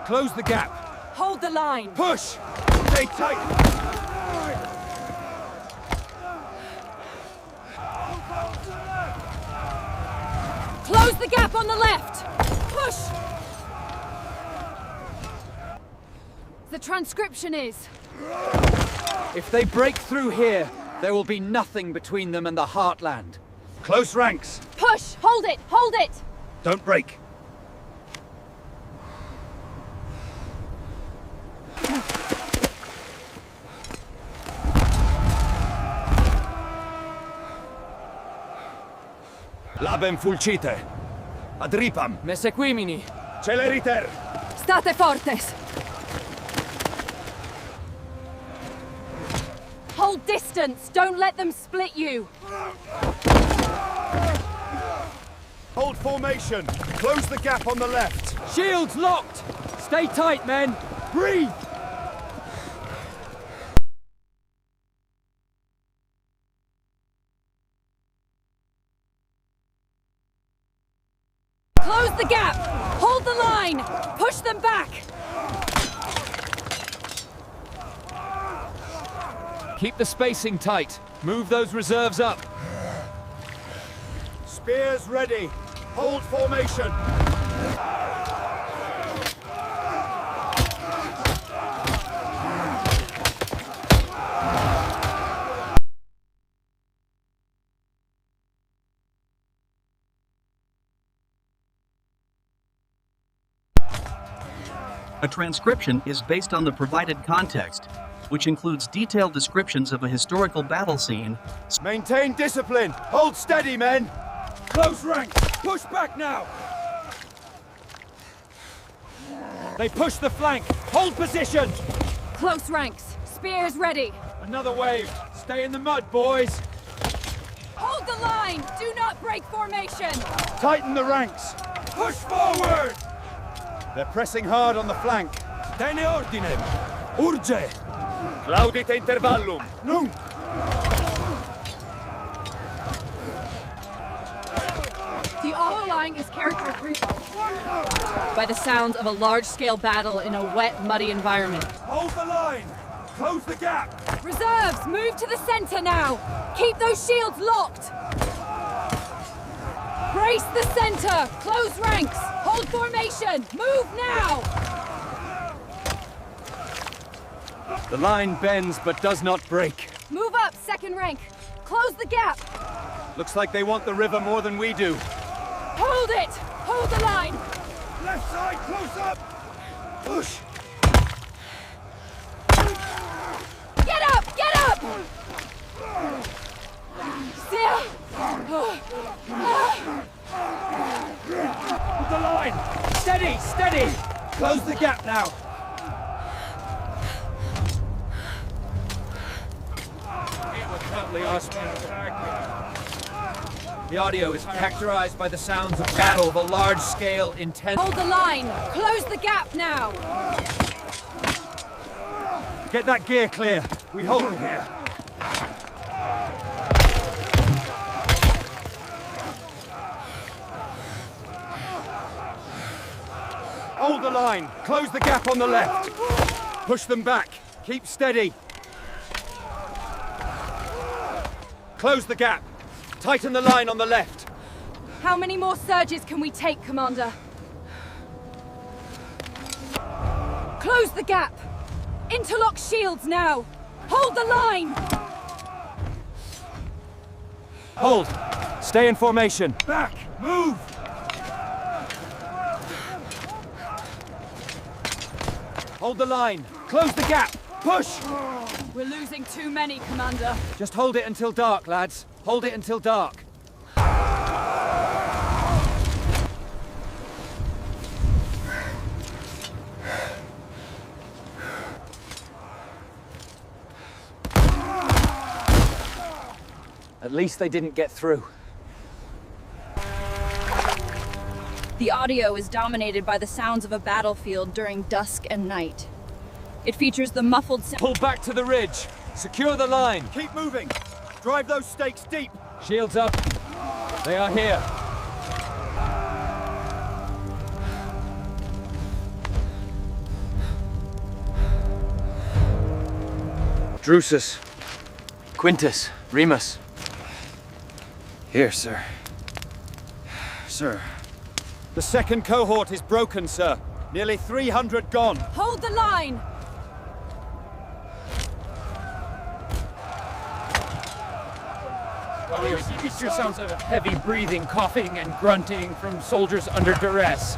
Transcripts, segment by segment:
Close the gap. Hold the line. Push! Stay tight! Close the gap on the left! Push! The transcription is... If they break through here, there will be nothing between them and the heartland. Close ranks. Push! Hold it! Hold it! Don't break. Labem fulcite. Adripam. Me seguimini. Celeriter. State fortes! Hold distance! Don't let them split you! Hold formation. Close the gap on the left. Shields locked! Stay tight, men! Breathe! Close the gap! Hold the line! Push them back! Keep the spacing tight. Move those reserves up. Spears ready. Hold formation. A transcription is based on the provided context, which includes detailed descriptions of a historical battle scene. Maintain discipline. Hold steady, men. Close ranks. Push back now. They push the flank. Hold position. Close ranks. Spears ready. Another wave. Stay in the mud, boys. Hold the line! Do not break formation! Tighten the ranks. Push forward. They're pressing hard on the flank. Tene ordinem. Urge. Claudite intervallum. Nunc. The outlying is characterized by the sounds of a large-scale battle in a wet, muddy environment. Hold the line. Close the gap. Reserves, move to the center now! Keep those shields locked! Brace the center! Close ranks! Hold formation! Move now! The line bends but does not break. Move up, second rank! Close the gap! Looks like they want the river more than we do. Hold it! Hold the line! Left side, close up! Push! Get up! Get up! Still! Hold the line! Steady, steady! Close the gap now! The audio is characterized by the sounds of battle of a large-scale, intense... Hold the line! Close the gap now! Get that gear clear. We hold it here. Hold the line. Close the gap on the left. Push them back. Keep steady. Close the gap. Tighten the line on the left. How many more surges can we take, Commander? Close the gap! Interlock shields now! Hold the line! Hold. Stay in formation. Back. Move. Hold the line. Close the gap. Push. We're losing too many, Commander. Just hold it until dark, lads. Hold it until dark. At least they didn't get through. The audio is dominated by the sounds of a battlefield during dusk and night. It features the muffled sound. Pull back to the ridge. Secure the line. Keep moving. Drive those stakes deep. Shields up. They are here. Drusus. Quintus, Remus. Here, sir. Sir. The second cohort is broken, sir. Nearly 300 gone. Hold the line! You hear sounds of heavy breathing, coughing, and grunting from soldiers under duress.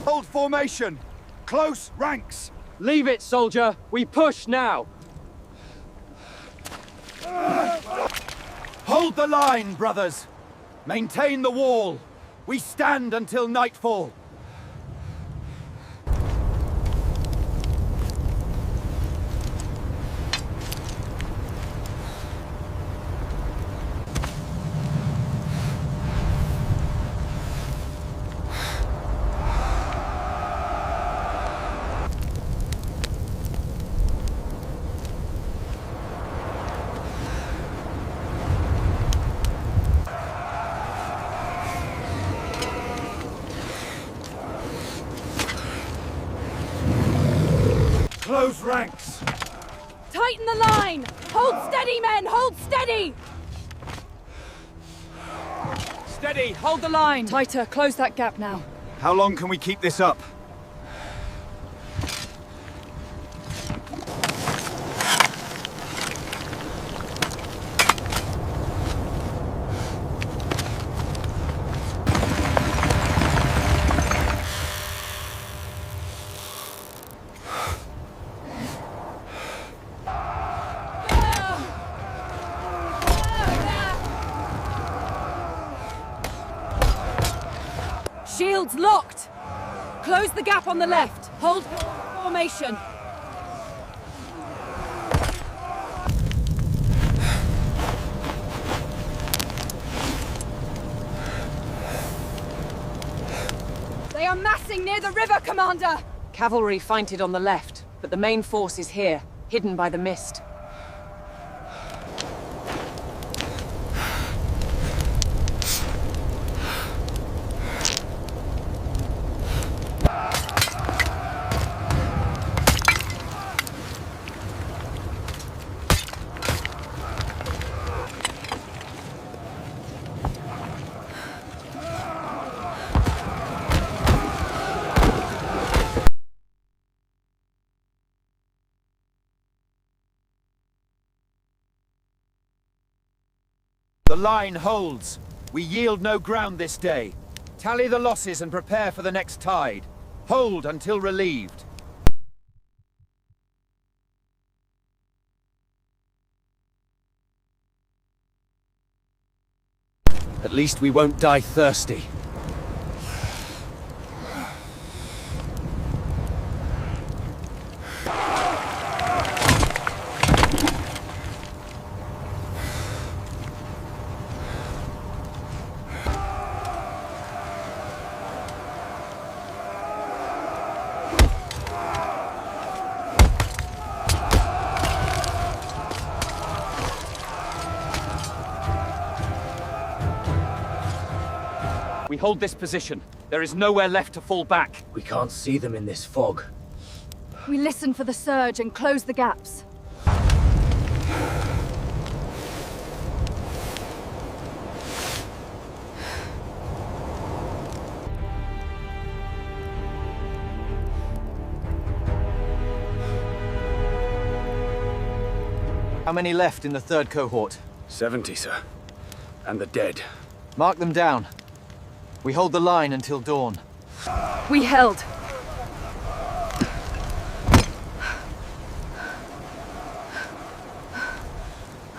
Hold formation! Close ranks! Leave it, soldier! We push now! Hold the line, brothers! Maintain the wall! We stand until nightfall! Close ranks! Tighten the line! Hold steady, men! Hold steady! Steady! Hold the line! Tighter, close that gap now. How long can we keep this up? Shields locked! Close the gap on the left. Hold formation. They are massing near the river, Commander! Cavalry feinted on the left, but the main force is here, hidden by the mist. The line holds. We yield no ground this day. Tally the losses and prepare for the next tide. Hold until relieved. At least we won't die thirsty. We hold this position. There is nowhere left to fall back. We can't see them in this fog. We listen for the surge and close the gaps. How many left in the third cohort? 70, sir. And the dead. Mark them down. We hold the line until dawn. We held.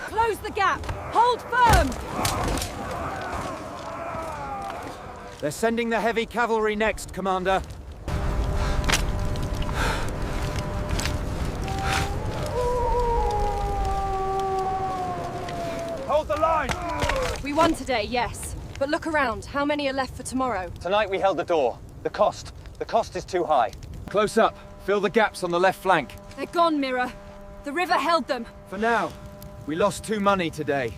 Close the gap! Hold firm! They're sending the heavy cavalry next, Commander. Hold the line! We won today, yes. But look around. How many are left for tomorrow? Tonight we held the door. The cost is too high. Close up. Fill the gaps on the left flank. They're gone, Mira. The river held them. For now. We lost 2 money today.